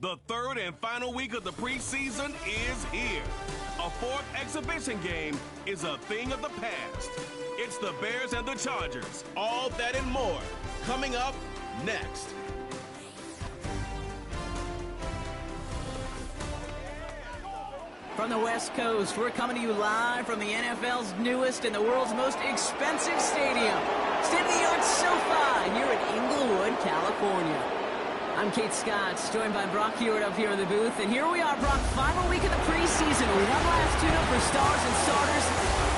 The third and final week of the preseason is here. A fourth exhibition game is a thing of the past. It's the Bears and the Chargers. All that and more coming up next. From the West Coast, we're coming to you live from the NFL's newest and the world's most expensive stadium, state-of-the-art SoFi, here in Inglewood, California. I'm Kate Scott, joined by Brock Hewitt up here in the booth, and here we are, Brock, final week of the preseason. One last tune-up for stars and starters,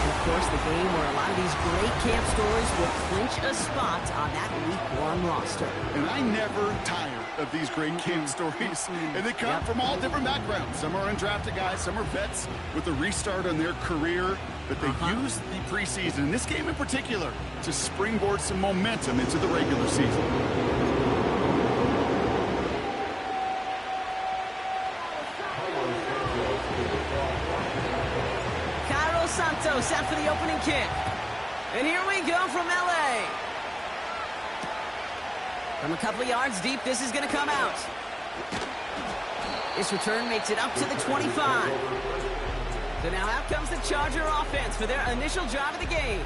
and of course the game where a lot of these great camp stories will clinch a spot on that week one roster. And I never tire of these great camp stories, and they come from all different backgrounds. Some are undrafted guys, some are vets with a restart on their career, but they use the preseason, in this game in particular, to springboard some momentum into the regular season. Set for the opening kick. And here we go from LA. From a couple of yards deep, this is going to come out. This return makes it up to the 25. So now out comes the Charger offense for their initial drive of the game.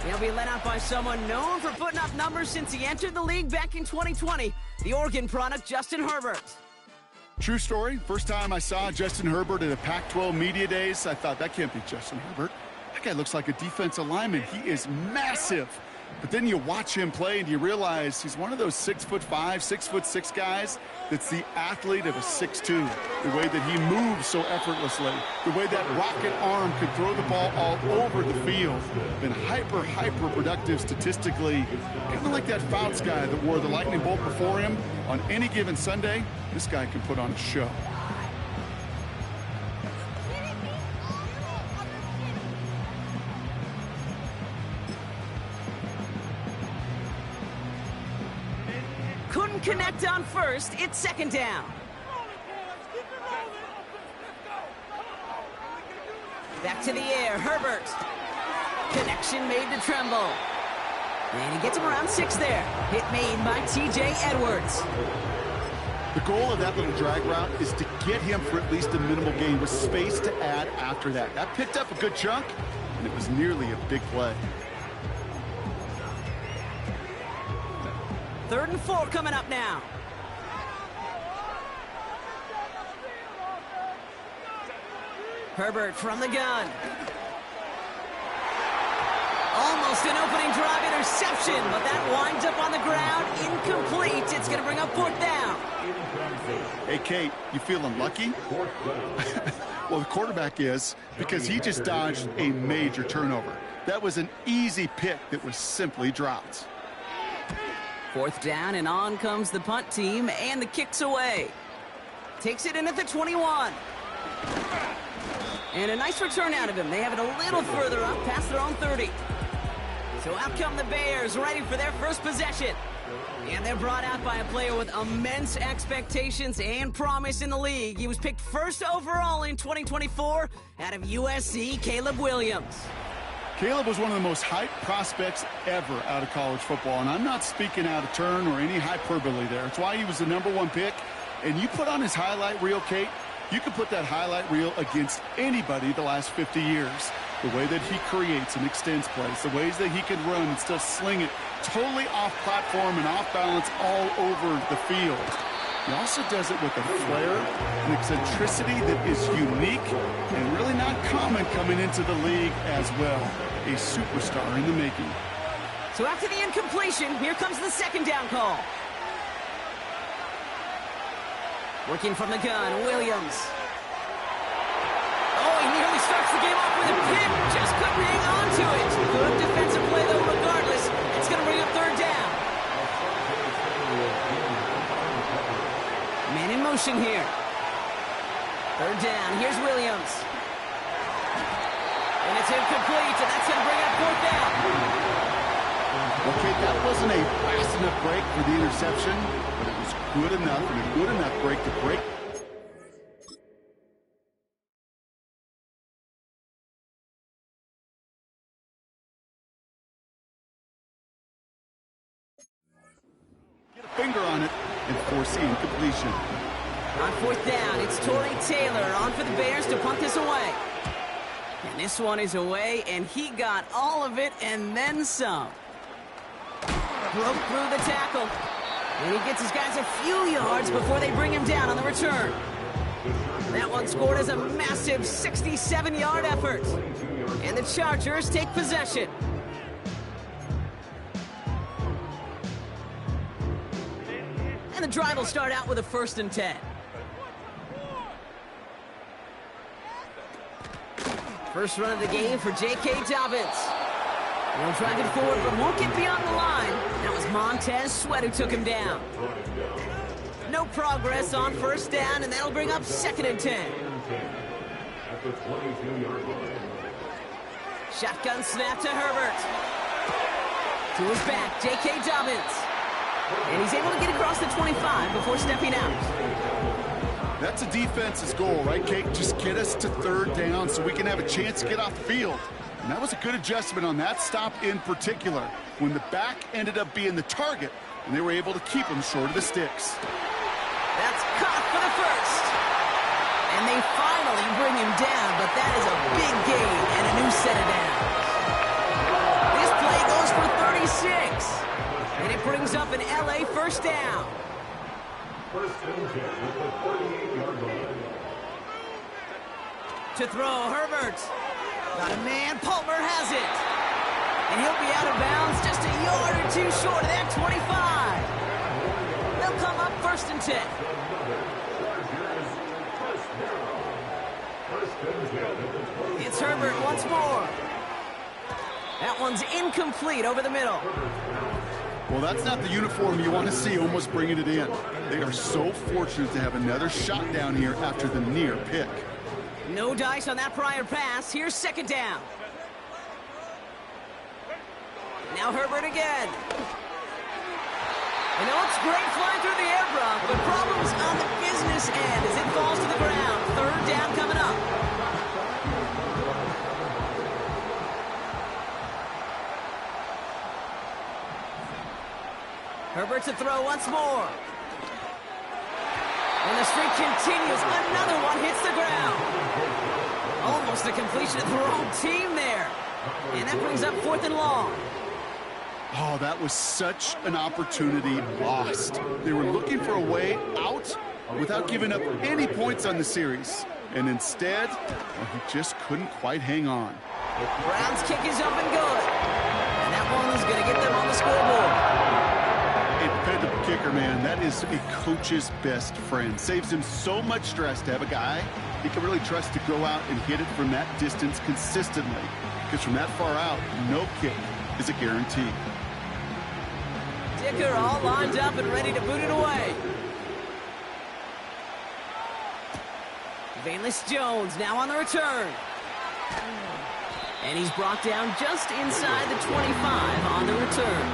They'll be led out by someone known for putting up numbers since he entered the league back in 2020, the Oregon product, Justin Herbert. True story. First time I saw Justin Herbert at a Pac-12 Media Days, I thought, that can't be Justin Herbert. That guy looks like a defensive lineman. He is massive. But then you watch him play and you realize he's one of those 6'5", 6'6" guys that's the athlete of a 6'2". The way that he moves so effortlessly. The way that rocket arm could throw the ball all over the field. Been hyper productive statistically. Kind of like that Fouts guy that wore the lightning bolt before him. On any given Sunday, this guy can put on a show. Couldn't connect on first. It's second down. Back to the air, Herbert. Connection made to Tremble. And he gets him around 6 there. Hit made by T.J. Edwards. The goal of that little drag route is to get him for at least a minimal gain with space to add after that. That picked up a good chunk, and it was nearly a big play. 3rd and 4 coming up now. Herbert from the gun. Almost an opening drive interception, but that winds up on the ground, incomplete. It's going to bring up 4th down. Hey, Kate, you feeling lucky? Well, the quarterback is, because he just dodged a major turnover. That was an easy pick that was simply dropped. 4th down, and on comes the punt team, and the kick's away. Takes it in at the 21. And a nice return out of him. They have it a little further up, past their own 30. So out come the Bears, ready for their first possession. And they're brought out by a player with immense expectations and promise in the league. He was picked 1st overall in 2024 out of USC, Caleb Williams. Caleb was one of the most hyped prospects ever out of college football, and I'm not speaking out of turn or any hyperbole there. It's why he was the #1 pick. And you put on his highlight reel, Kate, you can put that highlight reel against anybody the last 50 years. The way that he creates and extends plays, the ways that he can run and still sling it totally off platform and off balance all over the field. He also does it with a flair, an eccentricity that is unique and really not common coming into the league as well. A superstar in the making. So after the incompletion, here comes the 2nd down call. Working from the gun, Williams. Oh, he nearly starts the game off with a pick. Just couldn't hang on to it. Good defensive play, though, regardless. It's going to bring up 3rd down. Man in motion here. 3rd down. Here's Williams. And it's incomplete, and that's going to bring up 4th down. Okay, that wasn't a fast enough break for the interception, but it was good enough and a good enough break to break. Get a finger on it and force the incompletion. On fourth down, it's Torrey Taylor on for the Bears to punt this away. And this one is away, and he got all of it and then some. Broke through the tackle. And he gets his guys a few yards before they bring him down on the return. That one scored as a massive 67-yard effort. And the Chargers take possession. And the drive will start out with a 1st and 10. First run of the game for J.K. Dobbins. He'll drive it forward, but won't get beyond the line. That was Montez Sweat who took him down. No progress on 1st down, and that'll bring up 2nd and 10. Shotgun snap to Herbert. To his back, J.K. Dobbins. And he's able to get across the 25 before stepping out. That's a defense's goal, right, Kate? Just get us to 3rd down so we can have a chance to get off the field. And that was a good adjustment on that stop in particular, when the back ended up being the target, and they were able to keep him short of the sticks. That's caught for the 1st. And they finally bring him down, but that is a big gain and a new set of downs. This play goes for 36. And it brings up an LA 1st down. To throw, Herbert. Got a man, Palmer has it. And he'll be out of bounds just a yard or 2 short of that 25. They'll come up 1st and 10. It's Herbert once more. That one's incomplete over the middle. Well, that's not the uniform you want to see almost bringing it in. They are so fortunate to have another shot down here after the near pick. No dice on that prior pass. Here's 2nd down. Now Herbert again. You know, it's great flying through the air, Brock, but problems on the business end as it falls to the ground. 3rd down coming up. Herbert to throw once more. And the streak continues. Another one hits the ground. Almost a completion of the wrong team there. And that brings up 4th and long. Oh, that was such an opportunity lost. They were looking for a way out without giving up any points on the series. And instead, well, he just couldn't quite hang on. Brown's kick is up and good. And that one is going to get them on the scoreboard. A dependable kicker, man. That is a coach's best friend. Saves him so much stress to have a guy he can really trust to go out and hit it from that distance consistently. Because from that far out, no kick is a guarantee. Dicker all lined up and ready to boot it away. Valus Jones now on the return. And he's brought down just inside the 25 on the return.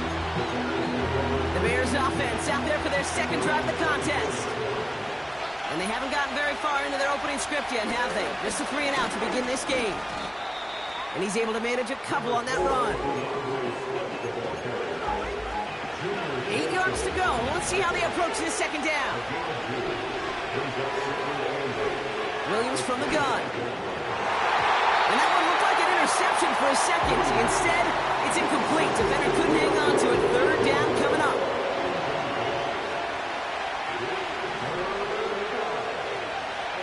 The Bears offense out there for their 2nd drive of the contest. And they haven't gotten very far into their opening script yet, have they? Just a 3 and out to begin this game. And he's able to manage a couple on that run. 8 yards to go. Let's see how they approach this 2nd down. Williams from the gun. And that one looked like an interception for a second. Instead, it's incomplete. Defender couldn't hang on to it. 3rd down coming up.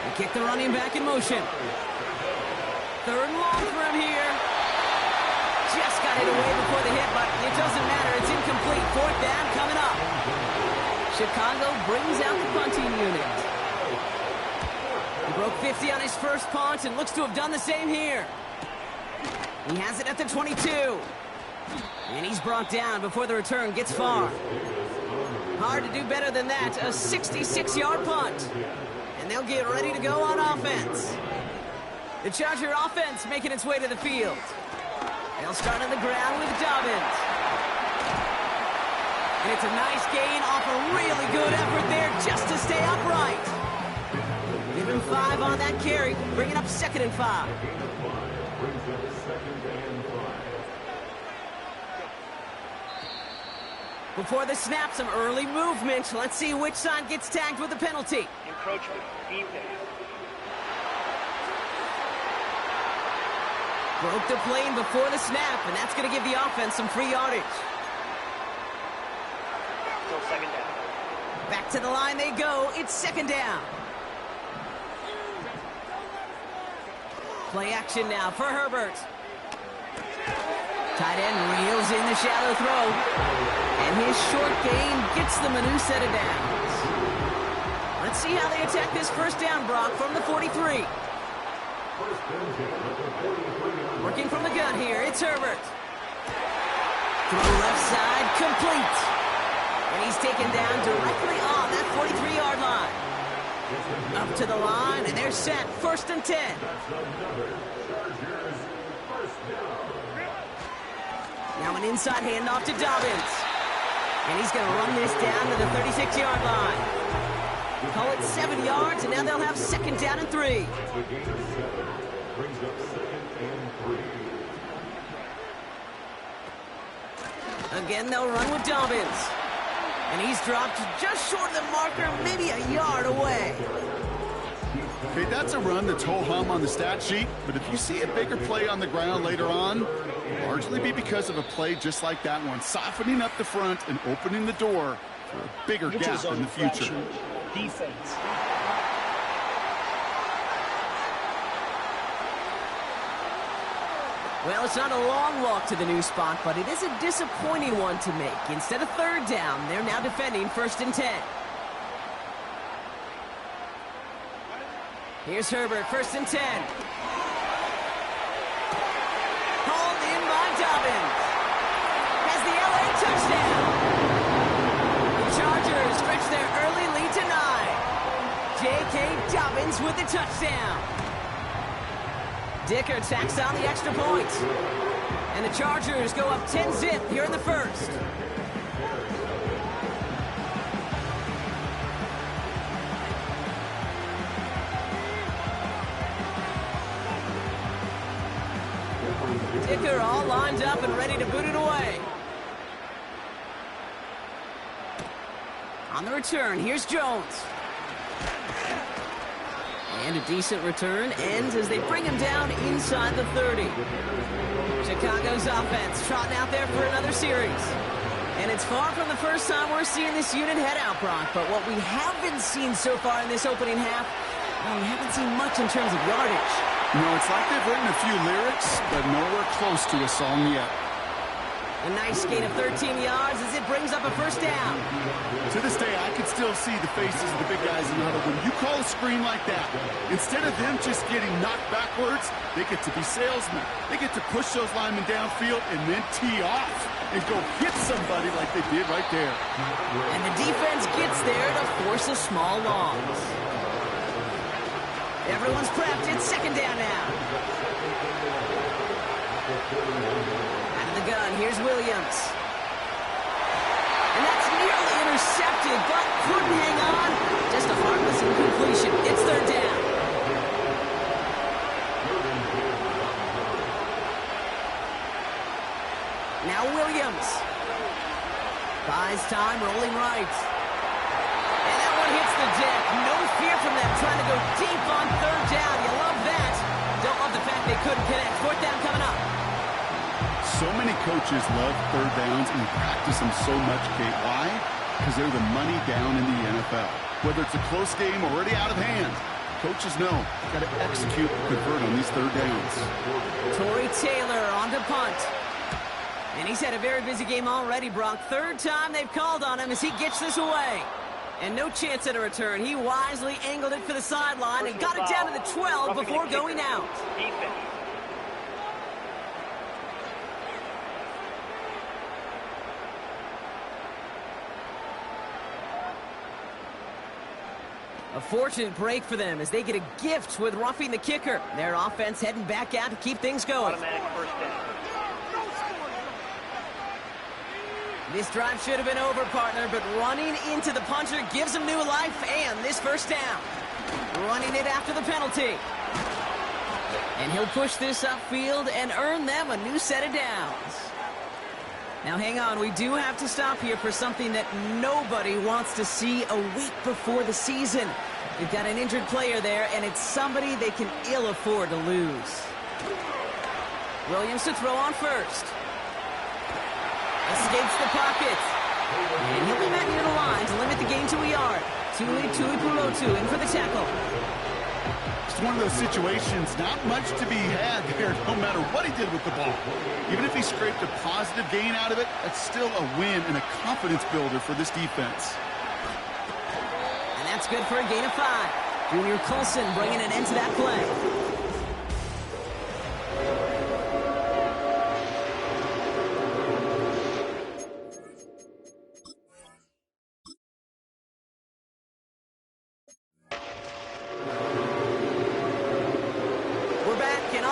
And kick the running back in motion. 3rd and long for him here. Just got it away before the hit, but it doesn't matter. It's incomplete. 4th down coming up. Chicago brings out the punting unit. He broke 50 on his first punt and looks to have done the same here. He has it at the 22. And he's brought down before the return gets far. Hard to do better than that. A 66-yard punt. And they'll get ready to go on offense. The Charger offense making its way to the field. They'll start on the ground with Dobbins. And it's a nice gain off a really good effort there just to stay upright. Give him 5 on that carry, bringing up 2nd and 5. Before the snap, some early movement. Let's see which side gets tagged with a penalty. Encroachment, defense. Broke the plane before the snap, and that's going to give the offense some free yardage. Still second down. Back to the line they go. It's second down. Play action now for Herbert. Tight end reels in the shallow throw. And his short gain gets them a new set of downs. Let's see how they attack this first down, Brock, from the 43. Working from the gun here, it's Herbert. Throw left side, complete. And he's taken down directly on that 43-yard line. Up to the line, and they're set. First and 10. Now an inside handoff to Dobbins. And he's going to run this down to the 36-yard line. Call it 7 yards, and now they'll have second down and 3. Again, they'll run with Dobbins. And he's dropped just short of the marker, maybe a yard away. Okay, that's a run that's ho-hum on the stat sheet, but if you see a bigger play on the ground later on, it'll largely be because of a play just like that one, softening up the front and opening the door for a bigger gap in the future. Defense. Well, it's not a long walk to the new spot, but it is a disappointing one to make. Instead of third down, they're now defending first and 10. Here's Herbert, first and 10. Hauled in by Dobbins. Has the LA touchdown. The Chargers stretch their early lead to 9. J.K. Dobbins with the touchdown. Dicker tacks on the extra point. And the Chargers go up 10-zip here in the first. Dicker all lined up and ready to boot it away. On the return, here's Jones. And a decent return ends as they bring him down inside the 30. Chicago's offense trotting out there for another series. And it's far from the first time we're seeing this unit head out, Brock. But what we haven't seen so far in this opening half, well, we haven't seen much in terms of yardage. You know, it's like they've written a few lyrics, but nowhere close to a song yet. A nice gain of 13 yards as it brings up a first down. To this day, I can still see the faces of the big guys in the huddle. When you call a screen like that, instead of them just getting knocked backwards, they get to be salesmen. They get to push those linemen downfield and then tee off and go hit somebody like they did right there. And the defense gets there to force a small loss. Everyone's prepped. It's second down now. Out of the gun, here's Williams. And that's nearly intercepted, but couldn't hang on. Just a heartless incompletion. It's third down. Now Williams. Buys time, rolling right. And that one hits the deck. No fear from them trying to go deep on third down. You love that. Don't love the fact they couldn't connect. Fourth down coming up. So many coaches love third downs and practice them so much, Kate. Why? Because they're the money down in the NFL. Whether it's a close game or already out of hand, coaches know you've got to execute and convert on these third downs. Torrey Taylor on to punt. And he's had a very busy game already, Brock. Third time they've called on him as he gets this away. And no chance at a return. He wisely angled it for the sideline and got it down to the 12 before going out. A fortunate break for them as they get a gift with roughing the kicker. Their offense heading back out to keep things going. Automatic first down. This drive should have been over, partner, but running into the puncher gives him new life and this first down. Running it after the penalty. And he'll push this upfield and earn them a new set of downs. Now hang on, we do have to stop here for something that nobody wants to see a week before the season. They've got an injured player there, and it's somebody they can ill afford to lose. Williams to throw on first. Escapes the pocket. And he'll be met near the line to limit the game to a yard. Tuipulotu in for the tackle. It's one of those situations, not much to be had there, no matter what he did with the ball. Even if he scraped a positive gain out of it, that's still a win and a confidence builder for this defense. And that's good for a gain of 5. Junior Colson bringing an end to that play.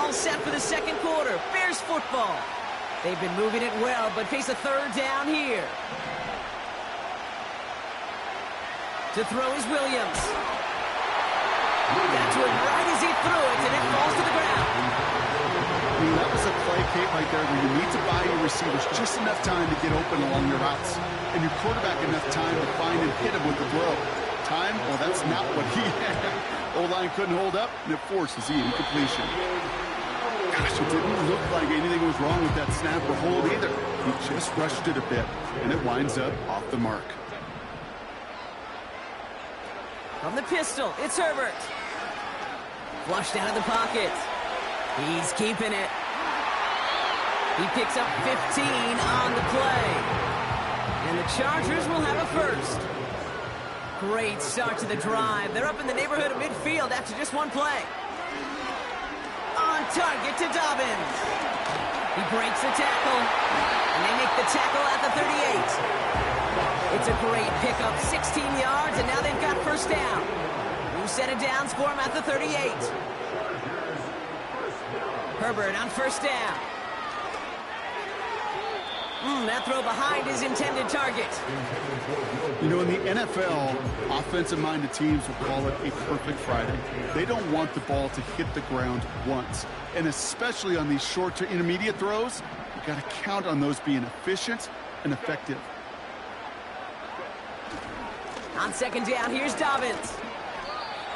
Set for the second quarter. Bears football. They've been moving it well, but face a third down here. To throw is Williams. Got to it right as he threw it, and it falls to the ground. I mean, that was a play, Kate, right there where you need to buy your receivers just enough time to get open along your routes, and your quarterback enough time to find and hit him with the throw. Time? Well, that's not what he had. O-line couldn't hold up, and it forces the incompletion. Gosh, it didn't look like anything was wrong with that snap or hold either. He just rushed it a bit, and it winds up off the mark. From the pistol, it's Herbert. Flushed out of the pocket. He's keeping it. He picks up 15 on the play. And the Chargers will have a first. Great start to the drive. They're up in the neighborhood of midfield after just one play. On target to Dobbins. He breaks the tackle, and they make the tackle at the 38. It's a great pickup, 16 yards, and now they've got first down. New set of downs for him at the 38. Herbert on first down. That throw behind his intended target. You know, in the NFL, offensive-minded teams will call it a perfect Friday. They don't want the ball to hit the ground once. And especially on these short to intermediate throws, you've got to count on those being efficient and effective. On second down, here's Dobbins.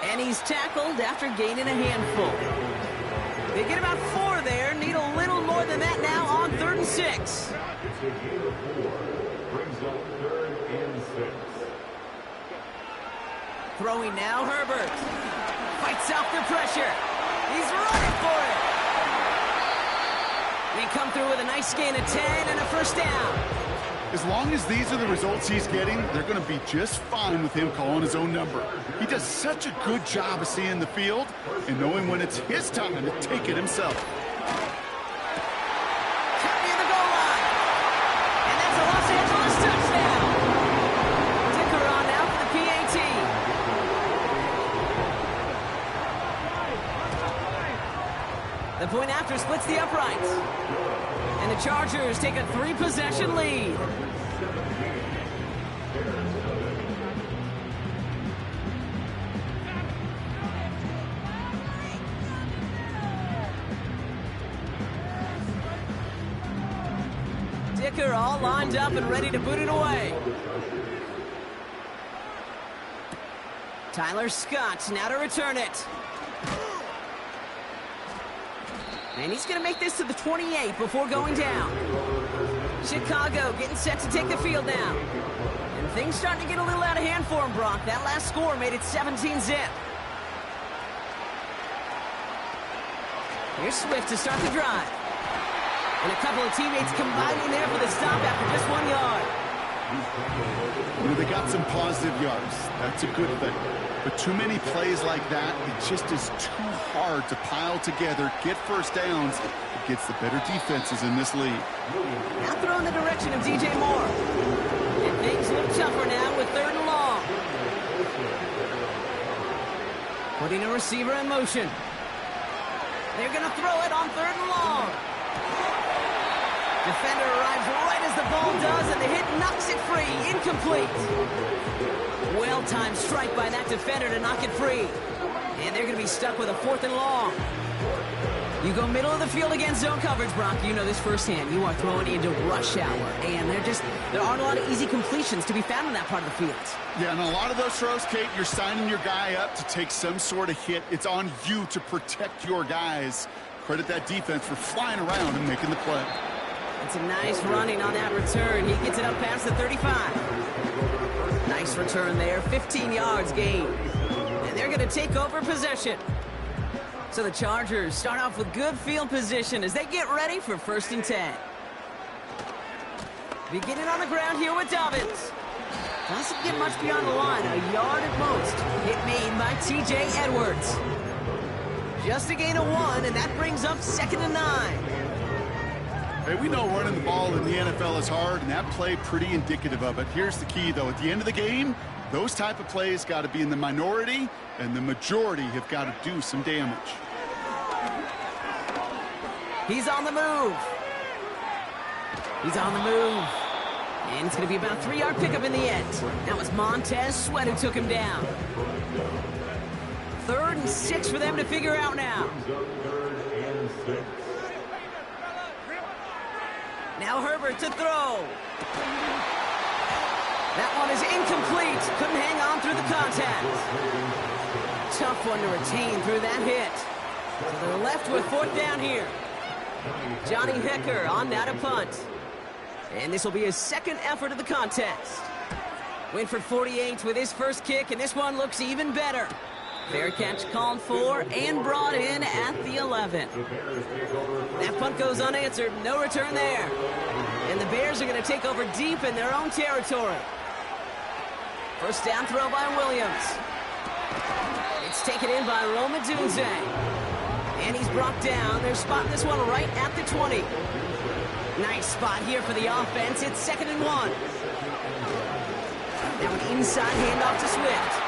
And he's tackled after gaining a handful. They get about 4 there, need a little more than that now on 3rd and 6. Throwing now, Herbert. Fights off the pressure. He's running for it. They come through with a nice gain of 10 and a first down. As long as these are the results he's getting, they're going to be just fine with him calling his own number. He does such a good job of seeing the field and knowing when it's his time to take it himself. Carrying the goal line. And that's a Los Angeles touchdown. Ticker on now for the PAT. The point after splits the uprights. And the Chargers take a 3-possession lead. Dicker all lined up and ready to boot it away. Tyler Scott now to return it. And he's going to make this to the 28 before going down. Chicago getting set to take the field now. And things starting to get a little out of hand for him, Brock. That last score made it 17-zip. Here's Swift to start the drive. And a couple of teammates combining there for the stop after just 1 yard. You know, they got some positive yards. That's a good thing. But too many plays like that, it just is too hard to pile together, get first downs against the better defenses in this league. Now throw in the direction of DJ Moore. And things look tougher now with 3rd and long. Putting a receiver in motion. They're going to throw it on 3rd and long. Defender arrives right as the ball does, and the hit knocks it free. Incomplete. Well-timed strike by that defender to knock it free. And they're going to be stuck with a 4th and long. You go middle of the field against zone coverage, Brock. You know this firsthand. You are throwing into rush hour, and there aren't a lot of easy completions to be found in that part of the field. Yeah, and a lot of those throws, Kate, you're signing your guy up to take some sort of hit. It's on you to protect your guys. Credit that defense for flying around and making the play. It's a nice running on that return. He gets it up past the 35. Nice return there, 15 yards gained. And they're going to take over possession. So the Chargers start off with good field position as they get ready for 1st and 10. Beginning on the ground here with Dobbins. Doesn't get much beyond the line, a yard at most. Hit made by T.J. Edwards. Just a gain of 1, and that brings up 2nd and 9. Hey, we know running the ball in the NFL is hard, and that play pretty indicative of it. Here's the key, though. At the end of the game, those type of plays got to be in the minority, and the majority have got to do some damage. He's on the move. He's on the move. And it's going to be about a 3-yard pickup in the end. That was Montez Sweat who took him down. 3rd and 6 for them to figure out now. Now Herbert to throw. That one is incomplete. Couldn't hang on through the contact. Tough one to retain through that hit. So they're left with 4th down here. Johnny Hecker on now to punt. And this will be his 2nd effort of the contest. Winford 48 with his first kick, and this one looks even better. Fair catch called for and brought in at the 11. That punt goes unanswered. No return there. And the Bears are going to take over deep in their own territory. First down throw by Williams. It's taken in by Rome Odunze. And he's brought down. They're spotting this one right at the 20. Nice spot here for the offense. It's 2nd and 1. Now an inside handoff to Swift.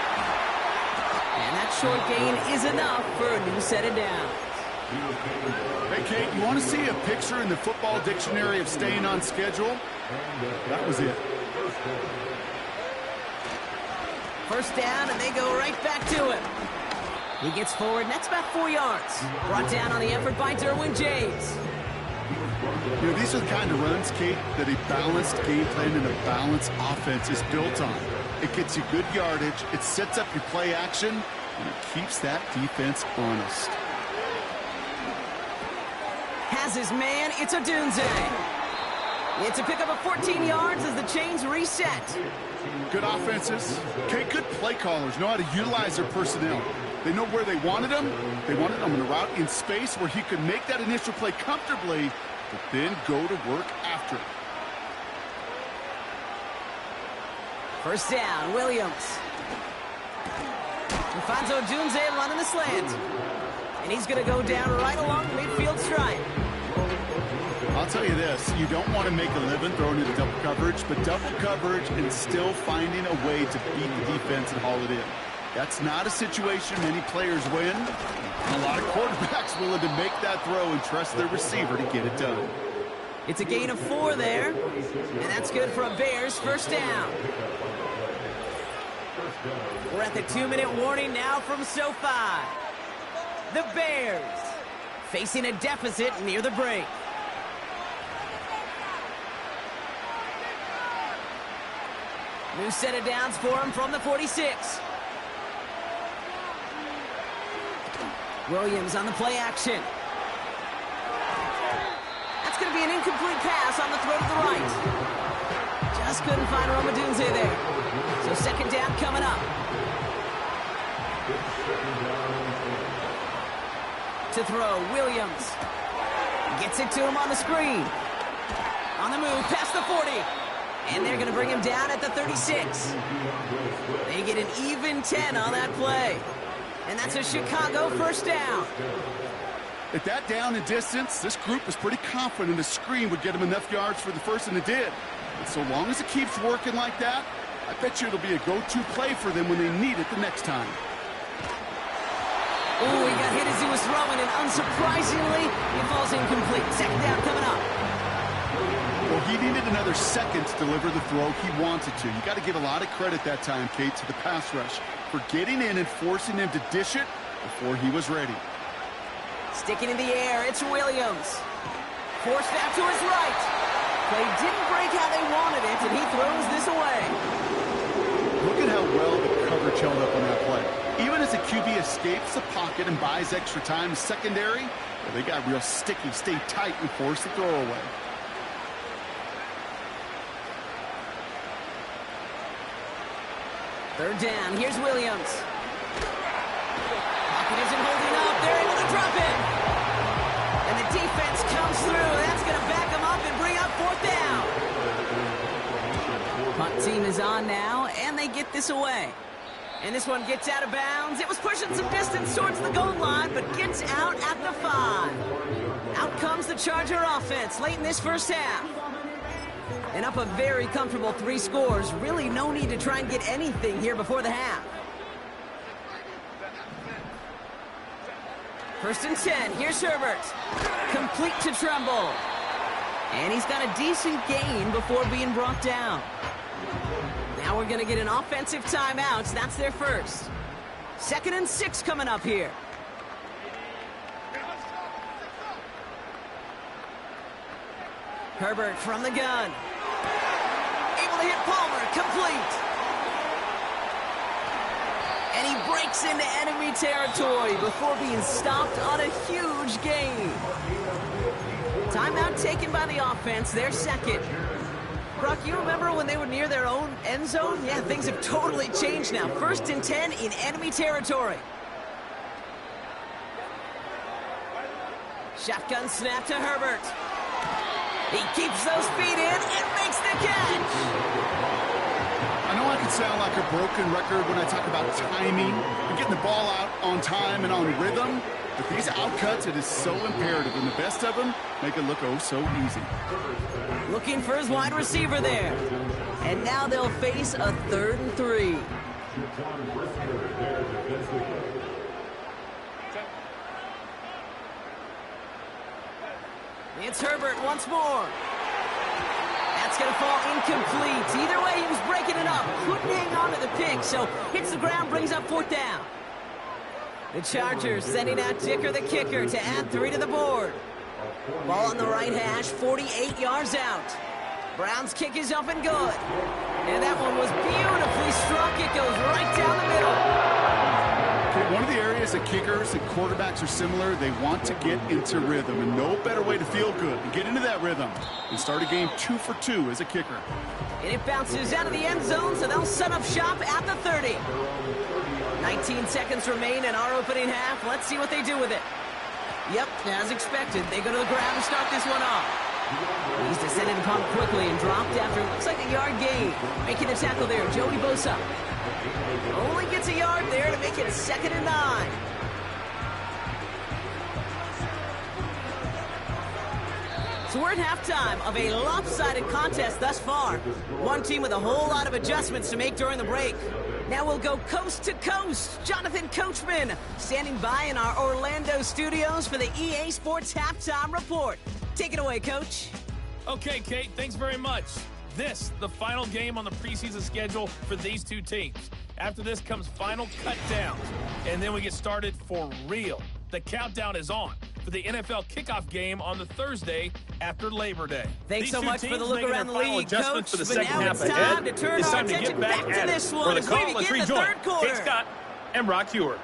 And that short gain is enough for a new set of downs. Hey, Kate, you want to see a picture in the football dictionary of staying on schedule? That was it. First down, and they go right back to him. He gets forward, and that's about 4 yards. Brought down on the effort by Derwin James. You know, these are the kind of runs, Kate, that a balanced game plan and a balanced offense is built on. It gets you good yardage, it sets up your play action, and it keeps that defense honest. Has his man, it's Odunze. It's a pickup of 14 yards as the chains reset. Good offenses, okay, good play callers know how to utilize their personnel. They know where they wanted him. They wanted him on a route in space where he could make that initial play comfortably, but then go to work after it. First down, Williams. He finds Odunze running the slant. And he's going to go down right along the midfield stripe. I'll tell you this, you don't want to make a living throwing into double coverage, but double coverage and still finding a way to beat the defense and haul it in. That's not a situation many players win. A lot of quarterbacks willing to make that throw and trust their receiver to get it done. It's a gain of 4 there, and that's good for a Bears first down. We're at the 2-minute warning now from SoFi. The Bears facing a deficit near the break. New set of downs for him from the 46. Williams on the play action. That's going to be an incomplete pass on the throw to the right. Just couldn't find Rome Odunze there. So 2nd down coming up. To throw, Williams. Gets it to him on the screen. On the move, past the 40. And they're going to bring him down at the 36. They get an even 10 on that play. And that's a Chicago first down. At that down and distance, this group was pretty confident a screen would get them enough yards for the first, and it did. And so long as it keeps working like that, I bet you it'll be a go-to play for them when they need it the next time. Oh, he got hit as he was throwing, and unsurprisingly, he falls incomplete. 2nd down coming up. Well, he needed another second to deliver the throw he wanted to. You got to give a lot of credit that time, Kate, to the pass rush for getting in and forcing him to dish it before he was ready. Sticking in the air, it's Williams. Forced out to his right. Play didn't break how they wanted it, and he throws this away. Look at how well the coverage held up on that play. Even as the QB escapes the pocket and buys extra time secondary, well, they got real sticky, stay tight, and force the throw away. Third down, here's Williams. Pocket isn't holding up, they're able to drop it. And the defense comes through, that's going to back them up and bring up fourth down. Punt team is on now, and they get this away. And this one gets out of bounds. It was pushing some distance towards the goal line, but gets out at the 5. Out comes the Charger offense late in this first half. And up a very comfortable 3 scores. Really no need to try and get anything here before the half. First and 10. Here's Herbert. Complete to Trumbull. And he's got a decent gain before being brought down. Now we're going to get an offensive timeout. That's their first. 2nd and 6 coming up here. Herbert from the gun. Able to hit Palmer, complete. And he breaks into enemy territory before being stopped on a huge gain. Timeout taken by the offense, their second. Brock, you remember when they were near their own end zone? Yeah, things have totally changed now. 1st and 10 in enemy territory. Shotgun snap to Herbert. He keeps those feet in and makes the catch. I know I can sound like a broken record when I talk about timing and getting the ball out on time and on rhythm, but these outcuts, it is so imperative, and the best of them make it look oh so easy. Looking for his wide receiver there. And now they'll face a 3rd and 3. It's Herbert once more. That's going to fall incomplete. Either way, he was breaking it up. Couldn't hang on to the pick, so hits the ground, brings up 4th down. The Chargers sending out Dicker the kicker to add 3 to the board. Ball on the right hash, 48 yards out. Brown's kick is up and good. And that one was beautifully struck. It goes right down the middle. One of the areas that kickers and quarterbacks are similar, they want to get into rhythm, and no better way to feel good and get into that rhythm and start a game 2 for 2 as a kicker. And it bounces out of the end zone, so they'll set up shop at the 30. 19 seconds remain in our opening half. Let's see what they do with it. Yep, as expected, they go to the ground to start this one off. He's descended upon quickly and dropped after it looks like a yard gain. Making the tackle there, Joey Bosa. Only gets a yard there to make it 2nd and 9. So we're at halftime of a lopsided contest thus far. One team with a whole lot of adjustments to make during the break. Now we'll go coast to coast. Jonathan Coachman standing by in our Orlando studios for the EA Sports Halftime Report. Take it away, Coach. Okay, Kate, thanks very much. This, the final game on the preseason schedule for these two teams. After this comes final cut downs, and then we get started for real. The countdown is on for the NFL kickoff game on the Thursday after Labor Day. Thanks so much for the look around the league, Coach. For the but second now half it's time ahead. to turn It's our time to attention get back to at this it. one For the as we call, let's begin the rejoin 3rd quarter. Kate Scott and Brock Hewer.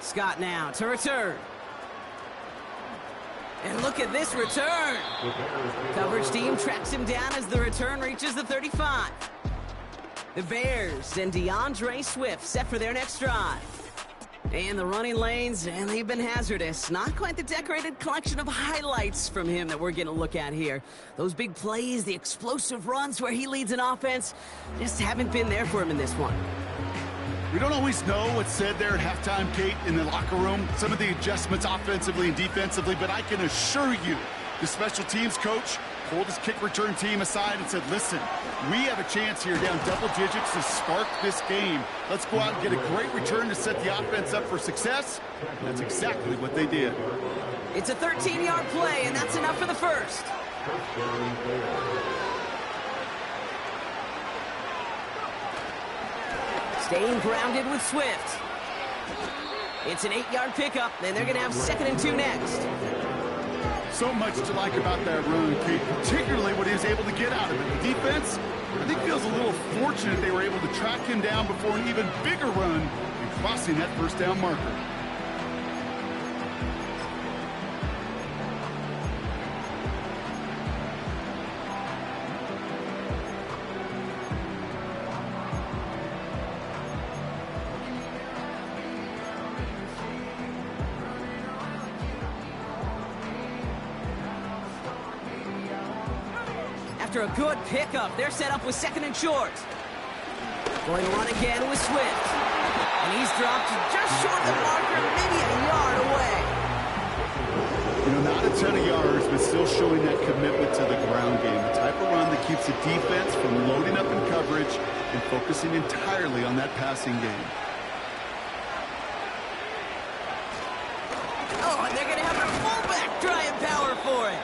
Scott now to return. And look at this return. Coverage team tracks him down as the return reaches the 35. The Bears and DeAndre Swift set for their next drive. And the running lanes, and they've been hazardous. Not quite the decorated collection of highlights from him that we're getting a look at here. Those big plays, the explosive runs where he leads an offense, just haven't been there for him in this one. We don't always know what's said there at halftime, Kate, in the locker room. Some of the adjustments offensively and defensively, but I can assure you the special teams coach pulled his kick return team aside and said, listen, we have a chance here down double digits to spark this game. Let's go out and get a great return to set the offense up for success. And that's exactly what they did. It's a 13-yard play, and that's enough for the first. Staying grounded with Swift. It's an 8-yard pickup, and they're going to have 2nd and 2 next. So much to like about that run, Kate, particularly what he was able to get out of it. The defense, I think, feels a little fortunate they were able to track him down before an even bigger run and crossing that first down marker. After a good pickup, they're set up with 2nd and short. Going to run again with Swift. And he's dropped just short of the marker, maybe a yard away. You know, not a ton of yards, but still showing that commitment to the ground game. The type of run that keeps the defense from loading up in coverage and focusing entirely on that passing game. Oh, and they're going to have their fullback drawing power for it.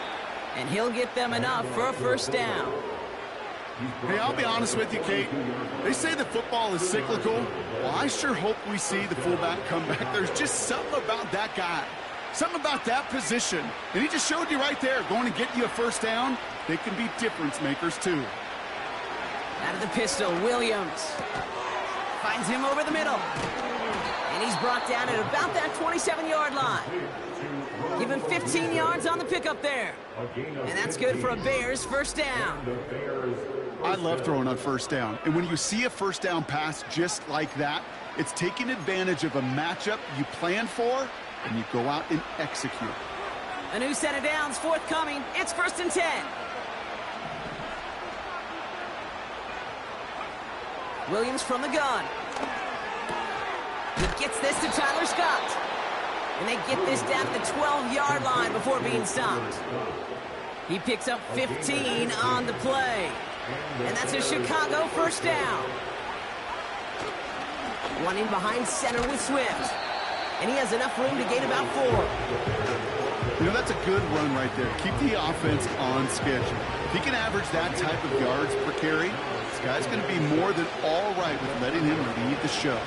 And he'll get them enough for a first down. Hey, I'll be honest with you, Kate. They say that football is cyclical. Well, I sure hope we see the fullback come back. There's just something about that guy, something about that position. And he just showed you right there, going to get you a first down. They can be difference makers, too. Out of the pistol, Williams finds him over the middle. And he's brought down at about that 27-yard line. Give him 15 yards on the pickup there. And that's good for a Bears first down. I love throwing on first down. And when you see a first down pass just like that, it's taking advantage of a matchup you plan for, and you go out and execute. A new set of downs forthcoming. It's 1st and 10. Williams from the gun. He gets this to Tyler Scott. And they get this down to the 12-yard line before being stopped. He picks up 15 on the play. And that's a Chicago first down. Running behind center with Swift. And he has enough room to gain about 4. You know, that's a good run right there. Keep the offense on schedule. If he can average that type of yards per carry, this guy's going to be more than all right with letting him lead the show.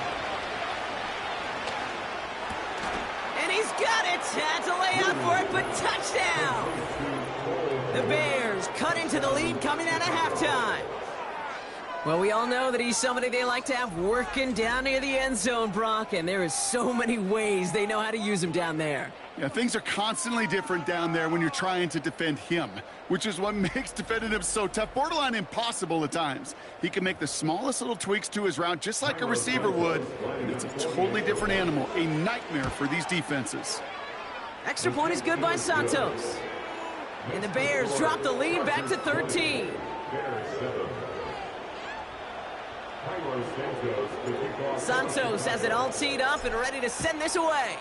Got it! Had to lay out for it, but touchdown! The Bears cut into the lead coming out of halftime. Well, we all know that he's somebody they like to have working down near the end zone, Brock, and there is so many ways they know how to use him down there. Yeah, things are constantly different down there when you're trying to defend him, which is what makes defending him so tough, borderline impossible at times. He can make the smallest little tweaks to his route just like a receiver would, and it's a totally different animal, a nightmare for these defenses. Extra point is good by Santos. And the Bears drop the lead back to 13. Santos has it all teed up and ready to send this away.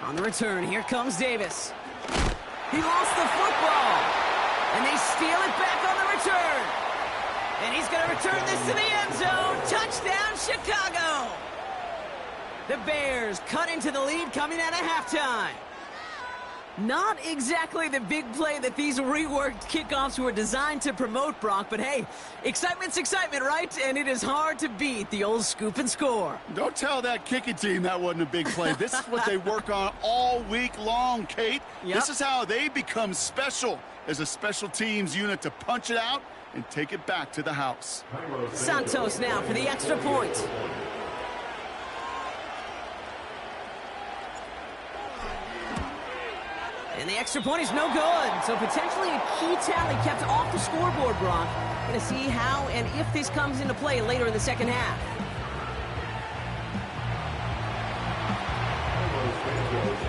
On the return, here comes Davis. He lost the football. And they steal it back on the return. And he's going to return this to the end zone. Touchdown, Chicago. The Bears cut into the lead coming out of halftime. Not exactly the big play that these reworked kickoffs were designed to promote, Brock, but hey, excitement's excitement, right? And it is hard to beat the old scoop and score. Don't tell that kicking team that wasn't a big play. This is what they work on all week long, Kate. Yep. This is how they become special as a special teams unit to punch it out and take it back to the house. Santos now for the extra point. And the extra point is no good. So potentially a key tally kept off the scoreboard, Brock. Going to see how and if this comes into play later in the second half.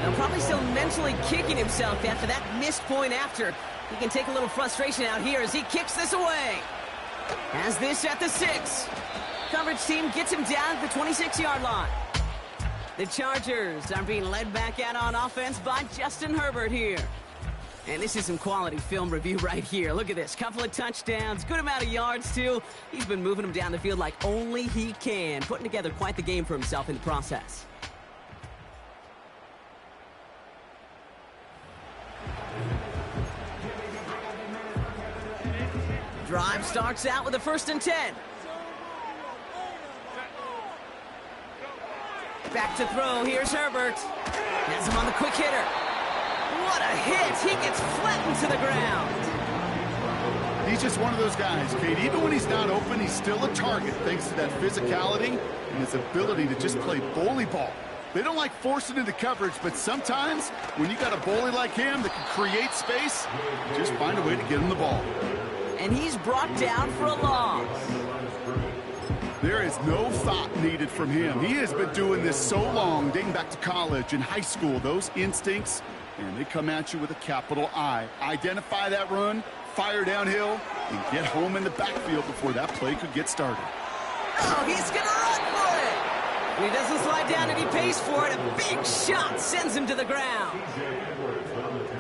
Now probably still mentally kicking himself after that missed point after. He can take a little frustration out here as he kicks this away. Has this at the 6. Coverage team gets him down at the 26-yard line. The Chargers are being led back out on offense by Justin Herbert here. And this is some quality film review right here. Look at this. Couple of touchdowns. Good amount of yards, too. He's been moving them down the field like only he can. Putting together quite the game for himself in the process. Drive starts out with a 1st and 10. Back to throw. Here's Herbert. Has him on the quick hitter. What a hit. He gets flattened to the ground. He's just one of those guys, Kate. Even when he's not open, he's still a target thanks to that physicality and his ability to just play bully ball. They don't like forcing into coverage, but sometimes when you got a bully like him that can create space, just find a way to get him the ball. And he's brought down for a loss. There is no thought needed from him. He has been doing this so long, dating back to college and high school. Those instincts, and they come at you with a capital I. Identify that run, fire downhill, and get home in the backfield before that play could get started. Oh, he's going to run for it. He doesn't slide down and he pays for it. A big shot sends him to the ground.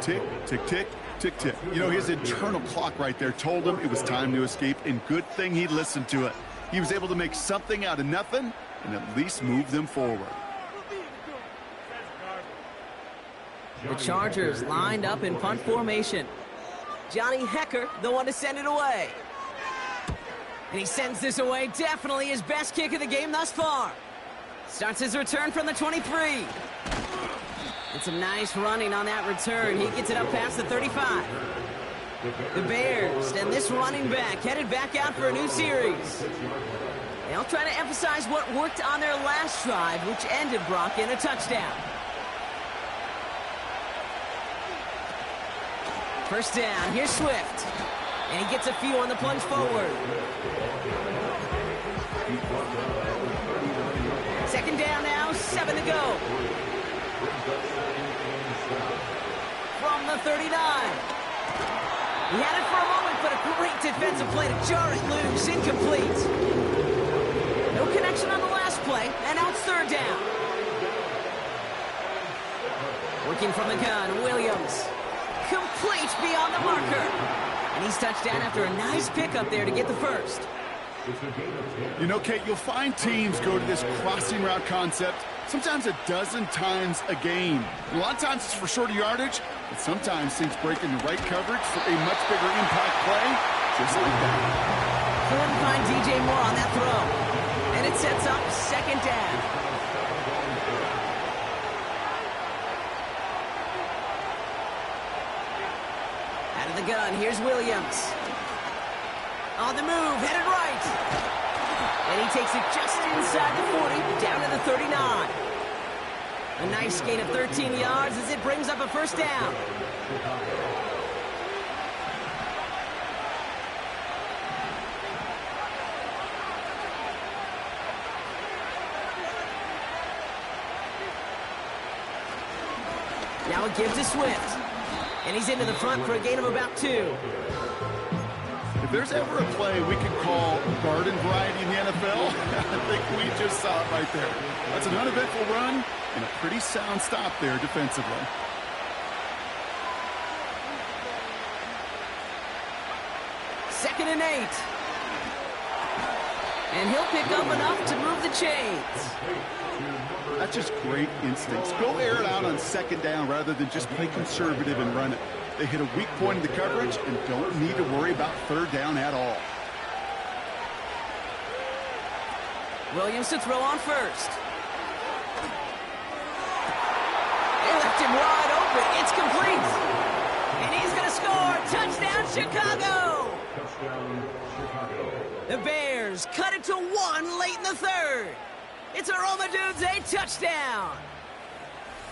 Tick, tick, tick, tick, tick. You know, his internal clock right there told him it was time to escape, and good thing he listened to it. He was able to make something out of nothing and at least move them forward. The Chargers lined up in punt formation. Johnny Hecker, the one to send it away. And he sends this away, definitely his best kick of the game thus far. Starts his return from the 23. And some nice running on that return. He gets it up past the 35. The Bears and this running back headed back out for a new series. They'll try to emphasize what worked on their last drive, which ended, Brock, in a touchdown. First down, here's Swift. And he gets a few on the plunge forward. Second down now, 7 to go. From the 39. He had it for a moment, but a great defensive play to jar it loose. Incomplete. No connection on the last play, and now it's third down. Working from the gun, Williams. Complete beyond the marker. And he's touched down after a nice pickup there to get the first. You know, Kate, you'll find teams go to this crossing route concept sometimes a dozen times a game. And a lot of times it's for shorter yardage, but sometimes things break in the right coverage for a much bigger impact play, just like that. Couldn't find DJ Moore on that throw. And it sets up second down. Out of the gun, here's Williams. On the move, headed right. And he takes it just inside the 40, down to the 39. A nice gain of 13 yards as it brings up a first down. Now a give to Swift. And he's into the front for a gain of about 2. If there's ever a play we could call garden variety in the NFL, I think we just saw it right there. That's an uneventful run and a pretty sound stop there defensively. Second and 8. And he'll pick up enough to move the chains. That's just great instincts. Go air it out on second down rather than just play conservative and run it. They hit a weak point in the coverage and don't need to worry about third down at all. Williams to throw on first. They left him wide open. It's complete. And he's going to score. Touchdown, Chicago. The Bears cut it to 1 late in the third. It's a Roma Dudes, a touchdown.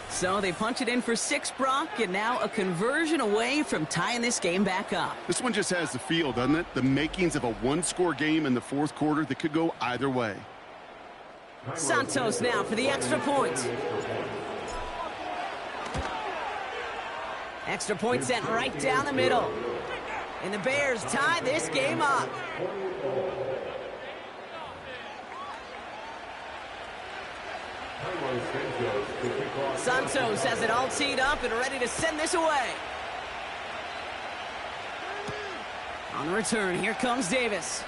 So they punch it in for 6, Brock, and now a conversion away from tying this game back up. This one just has the feel, doesn't it? The makings of a one-score game in the fourth quarter that could go either way. Santos now for the extra point. Extra point sent right down the middle. And the Bears tie this game up. Santos has it all teed up and ready to send this away. On the return, here comes Davis.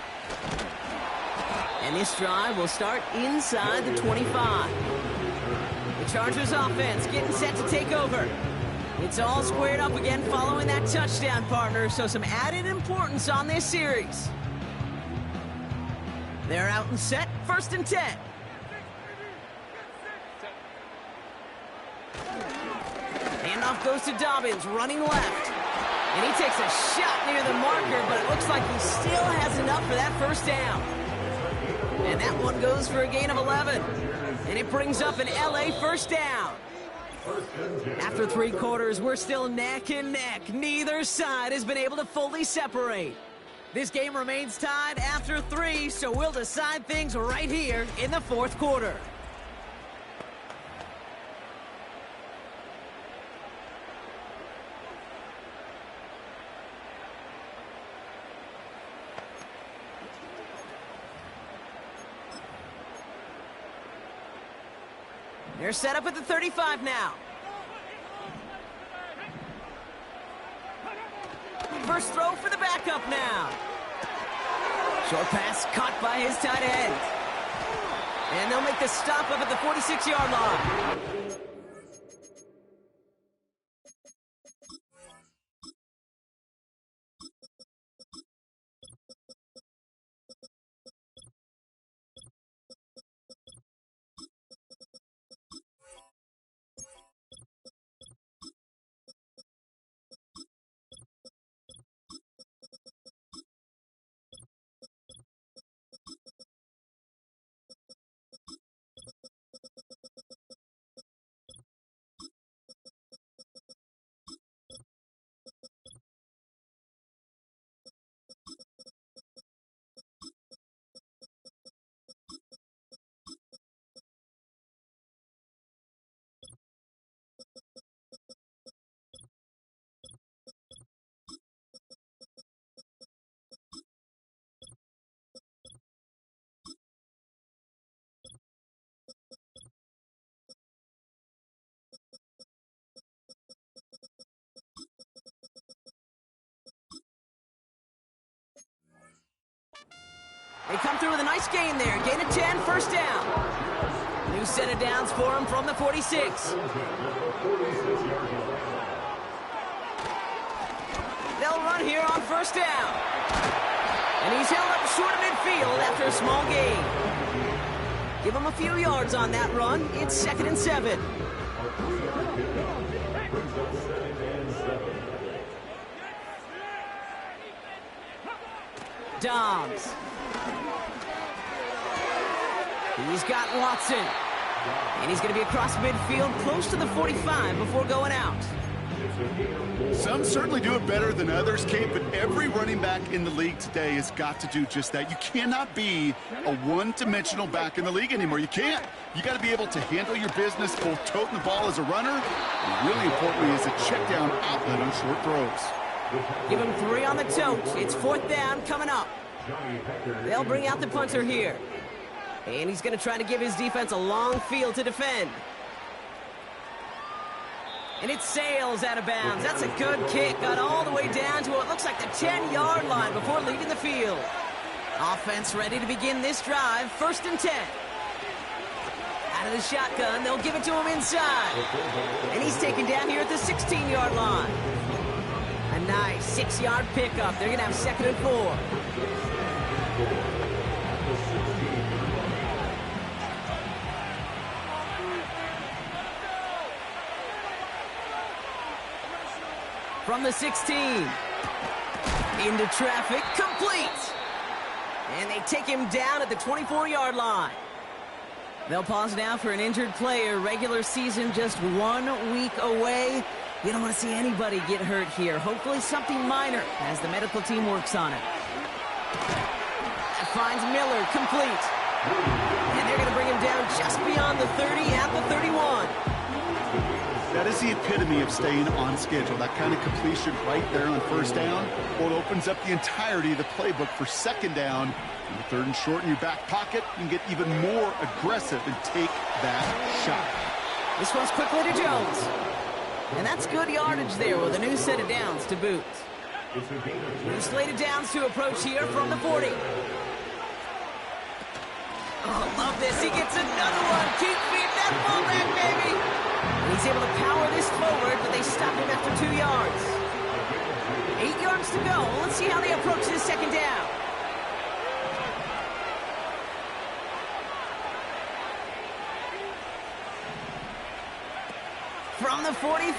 And this drive will start inside the 25. The Chargers offense getting set to take over. It's all squared up again following that touchdown, partner, so some added importance on this series. They're out and set, 1st and 10. Handoff goes to Dobbins, running left. And he takes a shot near the marker, but it looks like he still has enough for that first down. And that one goes for a gain of 11. And it brings up an LA first down. After 3 quarters, we're still neck and neck. Neither side has been able to fully separate. This game remains tied after 3, so we'll decide things right here in the 4th quarter. They're set up at the 35 now. First throw for the backup now. Short pass caught by his tight end. And they'll make the stop up at the 46-yard line. They come through with a nice gain there. Gain of 10, first down. New set of downs for him from the 46. They'll run here on first down. And he's held up short of midfield after a small gain. Give him a few yards on that run. It's 2nd and 7. Dobbs. He's got Watson. And he's going to be across midfield, close to the 45 before going out. Some certainly do it better than others, Kate, but every running back in the league today has got to do just that. You cannot be a one-dimensional back in the league anymore. You can't. You got to be able to handle your business, both toting the ball as a runner, and really importantly as a check-down outlet on short throws. Give him 3 on the tote. It's 4th down coming up. They'll bring out the punter here. And he's going to try to give his defense a long field to defend. And it sails out of bounds. That's a good kick. Got all the way down to what looks like the 10-yard line before leaving the field. Offense ready to begin this drive. 1st and 10. Out of the shotgun, they'll give it to him inside. And he's taken down here at the 16-yard line. A nice 6-yard pickup. They're going to have 2nd and 4. From the 16. Into traffic, complete. And they take him down at the 24-yard line. They'll pause now for an injured player. Regular season just 1 week away. You don't want to see anybody get hurt here. Hopefully something minor as the medical team works on it. That finds Miller, complete. And they're going to bring him down just beyond the 30 at the 31. That is the epitome of staying on schedule. That kind of completion right there on first down. Well, it opens up the entirety of the playbook for 2nd down. And the 3rd and short in your back pocket, you can get even more aggressive and take that shot. This one's quickly to Jones. And that's good yardage there with a new set of downs to boot. New slate of downs to approach here from the 40. Oh, love this. He gets another one. Keep feeding that fullback, baby. And he's able to power this forward, but they stop him after 2 yards. 8 yards to go. Let's see how they approach this 2nd down. From from the 43.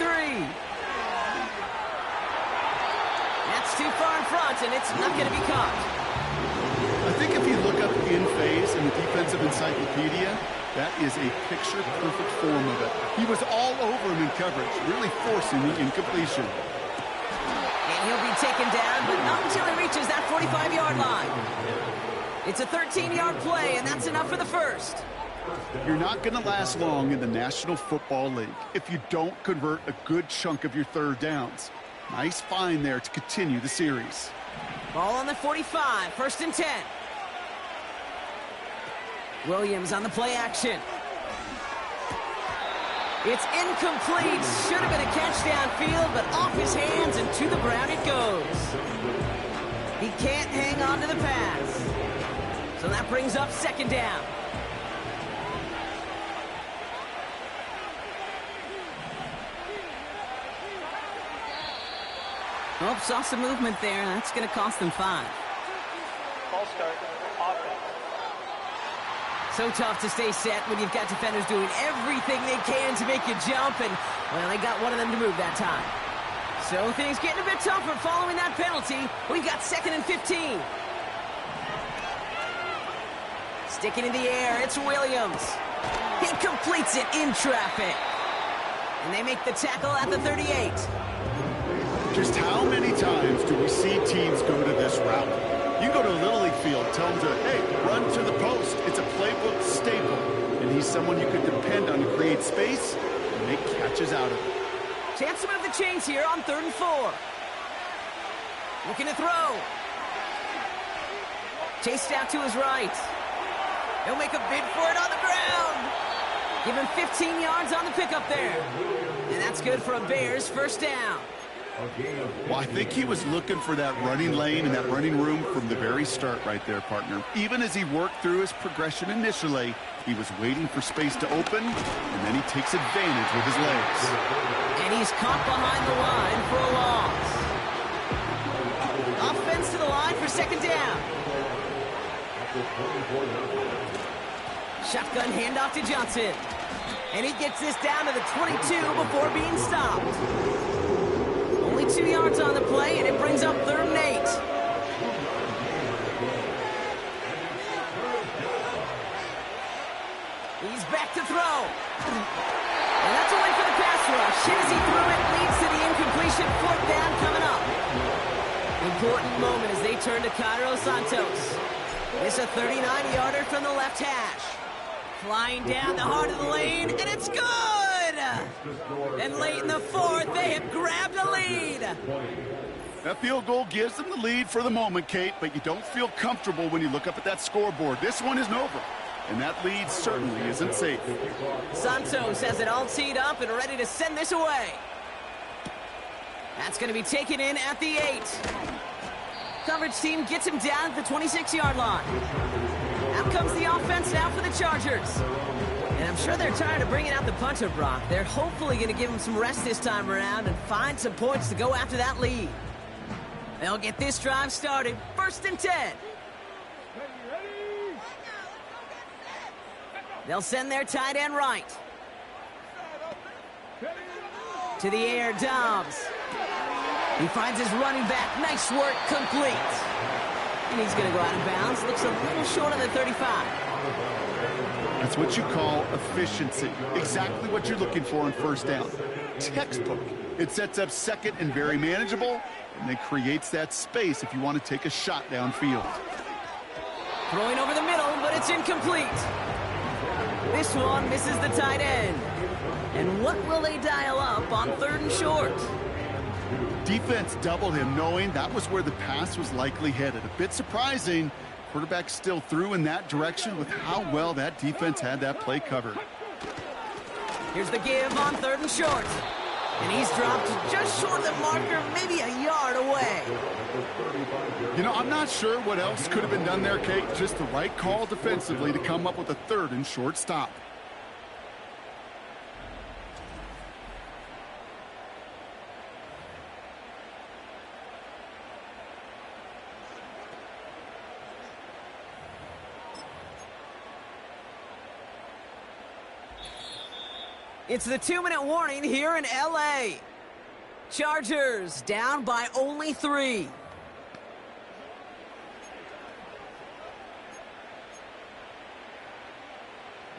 That's too far in front, and it's not going to be caught. I think if you look up in phase in the defensive encyclopedia, that is a picture-perfect form of it. He was all over him in coverage, really forcing the incompletion. And he'll be taken down, but not until he reaches that 45-yard line. It's a 13-yard play, and that's enough for the first. You're not going to last long in the National Football League if you don't convert a good chunk of your third downs. Nice find there to continue the series. Ball on the 45, 1st and 10. Williams on the play action. It's incomplete. Should have been a catch downfield, but off his hands and to the ground it goes. He can't hang on to the pass. So that brings up 2nd down. Oh, saw some movement there. That's going to cost them 5. False start. Offense. So tough to stay set when you've got defenders doing everything they can to make you jump, and, well, they got one of them to move that time. So things getting a bit tougher following that penalty. We've got 2nd and 15. Sticking in the air, it's Williams. He completes it in traffic. And they make the tackle at the 38. Just how many times do we see teams go to this route? You go to a Little League field, tell them to, hey, run to the post. It's a playbook staple. And he's someone you could depend on to create space and make catches out of it. Chance to move the chains here on 3rd and 4. Looking to throw. Chased out to his right. He'll make a bid for it on the ground. Give him 15 yards on the pickup there. And that's good for a Bears 1st down. Well, I think he was looking for that running lane and that running room from the very start right there, partner. Even as he worked through his progression initially, he was waiting for space to open, and then he takes advantage with his legs. And he's caught behind the line for a loss. Offense to the line for 2nd down. Shotgun handoff to Johnson. And he gets this down to the 22 before being stopped. Only 2 yards on the play, and it brings up 3rd and 8. He's back to throw. And that's away for the pass rush. As he threw it, leads to the incompletion. 4th down coming up. Important moment as they turn to Cairo Santos. It's a 39-yarder from the left hash. Flying down the heart of the lane, and it's good! And late in the 4th, they have grabbed a lead. That field goal gives them the lead for the moment, Kate, but you don't feel comfortable when you look up at that scoreboard. This one isn't over, and that lead certainly isn't safe. Santos has it all teed up and ready to send this away. That's going to be taken in at the 8. Coverage team gets him down at the 26-yard line. Out comes the offense now for the Chargers. And I'm sure they're tired of bringing out the punter, Brock. They're hopefully going to give him some rest this time around and find some points to go after that lead. They'll get this drive started. 1st and 10. They'll send their tight end right. To the air, Dobbs. He finds his running back. Nice work, complete. And he's going to go out of bounds. Looks a little short on the 35. That's what you call efficiency. Exactly what you're looking for on 1st down. Textbook. It sets up 2nd and very manageable, and it creates that space if you want to take a shot downfield. Throwing over the middle, but it's incomplete. This one misses the tight end. And what will they dial up on 3rd and short? Defense doubled him, knowing that was where the pass was likely headed. A bit surprising. Quarterback still threw in that direction with how well that defense had that play covered. Here's the give on 3rd and short. And he's dropped just short of the marker, maybe a yard away. You know, I'm not sure what else could have been done there, Kate. Just the right call defensively to come up with a 3rd and short stop. It's the 2-minute warning here in L.A. Chargers down by only 3.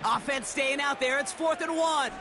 Offense staying out there. It's 4th and 1.